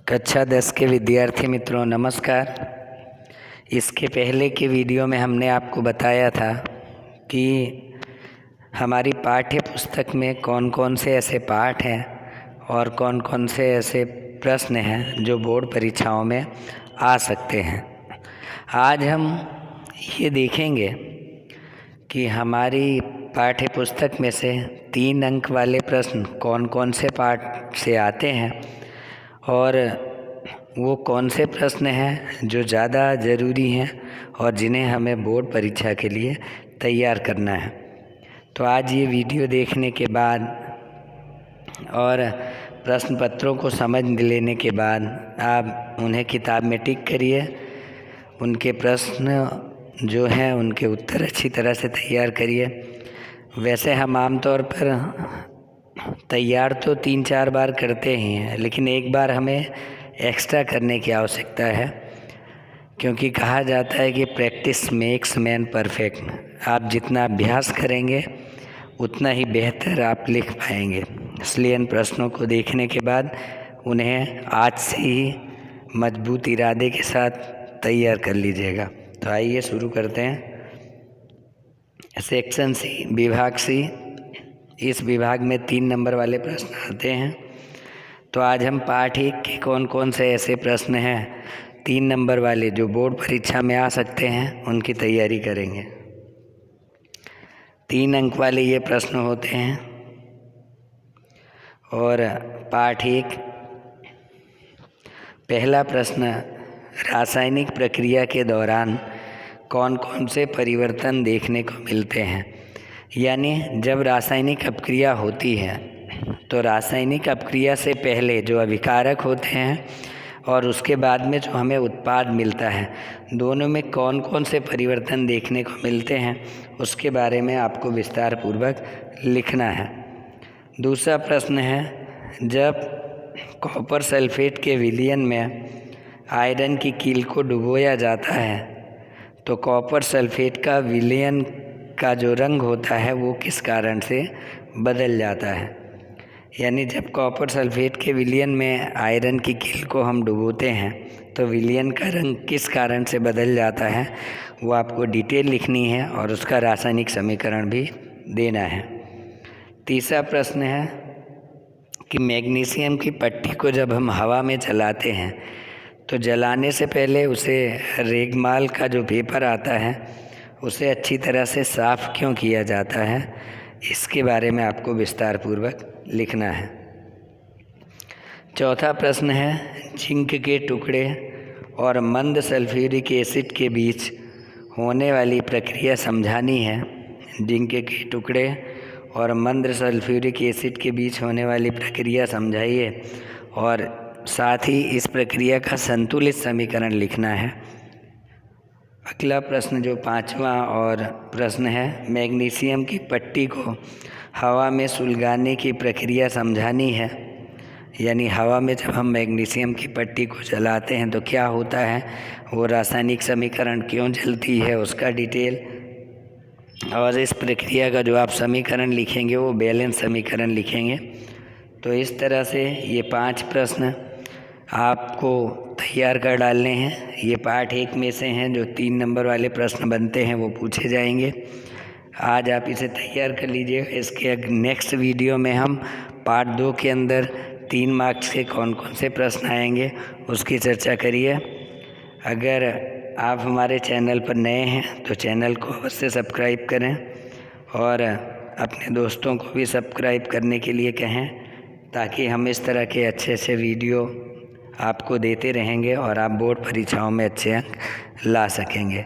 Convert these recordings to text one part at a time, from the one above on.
कक्षा 10 के विद्यार्थी मित्रों नमस्कार। इसके पहले के वीडियो में हमने आपको बताया था कि हमारी पाठ्य पुस्तक में कौन कौन से ऐसे पाठ हैं और कौन कौन से ऐसे प्रश्न हैं जो बोर्ड परीक्षाओं में आ सकते हैं। आज हम ये देखेंगे कि हमारी पाठ्य पुस्तक में से 3 अंक वाले प्रश्न कौन कौन से पाठ से आते हैं और वो कौन से प्रश्न हैं जो ज़्यादा ज़रूरी हैं और जिन्हें हमें बोर्ड परीक्षा के लिए तैयार करना है। तो आज ये वीडियो देखने के बाद और प्रश्न पत्रों को समझ लेने के बाद आप उन्हें किताब में टिक करिए। उनके प्रश्न जो हैं उनके उत्तर अच्छी तरह से तैयार करिए। वैसे हम आमतौर पर तैयार तो 3-4 बार करते ही हैं, लेकिन एक बार हमें एक्स्ट्रा करने की आवश्यकता है, क्योंकि कहा जाता है कि प्रैक्टिस मेक्स मैन परफेक्ट। आप जितना अभ्यास करेंगे उतना ही बेहतर आप लिख पाएंगे। इसलिए इन प्रश्नों को देखने के बाद उन्हें आज से ही मजबूत इरादे के साथ तैयार कर लीजिएगा। तो आइए शुरू करते हैं। सेक्शन सी, विभाग सी। इस विभाग में 3 नंबर वाले प्रश्न आते हैं। तो आज हम पाठ 1 के कौन कौन से ऐसे प्रश्न हैं 3 नंबर वाले जो बोर्ड परीक्षा में आ सकते हैं उनकी तैयारी करेंगे। 3 अंक वाले ये प्रश्न होते हैं। और पाठ 1 पहला प्रश्न, रासायनिक प्रक्रिया के दौरान कौन कौन से परिवर्तन देखने को मिलते हैं। यानी जब रासायनिक अपक्रिया होती है तो रासायनिक अपक्रिया से पहले जो अभिकारक होते हैं और उसके बाद में जो हमें उत्पाद मिलता है, दोनों में कौन कौन से परिवर्तन देखने को मिलते हैं उसके बारे में आपको विस्तार पूर्वक लिखना है। दूसरा प्रश्न है, जब कॉपर सल्फेट के विलयन में आयरन की कील को डुबोया जाता है तो कॉपर सल्फेट का विलयन का जो रंग होता है वो किस कारण से बदल जाता है। यानी जब कॉपर सल्फेट के विलयन में आयरन की कील को हम डुबोते हैं तो विलयन का रंग किस कारण से बदल जाता है वो आपको डिटेल लिखनी है और उसका रासायनिक समीकरण भी देना है। तीसरा प्रश्न है कि मैग्नीशियम की पट्टी को जब हम हवा में जलाते हैं तो जलाने से पहले उसे रेगमाल का जो पेपर आता है उसे अच्छी तरह से साफ़ क्यों किया जाता है, इसके बारे में आपको विस्तार पूर्वक लिखना है। चौथा प्रश्न है, जिंक के टुकड़े और मंद सल्फ्यूरिक एसिड के बीच होने वाली प्रक्रिया समझानी है। जिंक के टुकड़े और मंद सल्फ्यूरिक एसिड के बीच होने वाली प्रक्रिया समझाइए और साथ ही इस प्रक्रिया का संतुलित समीकरण लिखना है। अगला प्रश्न जो 5वां और प्रश्न है, मैग्नीशियम की पट्टी को हवा में सुलगाने की प्रक्रिया समझानी है। यानी हवा में जब हम मैग्नीशियम की पट्टी को जलाते हैं तो क्या होता है, वो रासायनिक समीकरण क्यों जलती है उसका डिटेल, और इस प्रक्रिया का जो आप समीकरण लिखेंगे वो बैलेंस समीकरण लिखेंगे। तो इस तरह से ये 5 प्रश्न आपको तैयार कर डालने हैं। ये पाठ 1 में से हैं जो 3 नंबर वाले प्रश्न बनते हैं वो पूछे जाएंगे। आज आप इसे तैयार कर लीजिएगा। इसके नेक्स्ट वीडियो में हम पार्ट 2 के अंदर 3 मार्क्स के कौन कौन से प्रश्न आएंगे उसकी चर्चा करिए। अगर आप हमारे चैनल पर नए हैं तो चैनल को अवश्य सब्सक्राइब करें और अपने दोस्तों को भी सब्सक्राइब करने के लिए कहें, ताकि हम इस तरह के अच्छे अच्छे वीडियो आपको देते रहेंगे और आप बोर्ड परीक्षाओं में अच्छे अंक ला सकेंगे।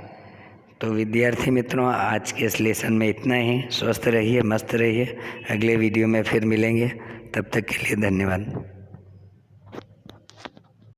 तो विद्यार्थी मित्रों, आज के इस लेसन में इतना ही। स्वस्थ रहिए, मस्त रहिए। अगले वीडियो में फिर मिलेंगे। तब तक के लिए धन्यवाद।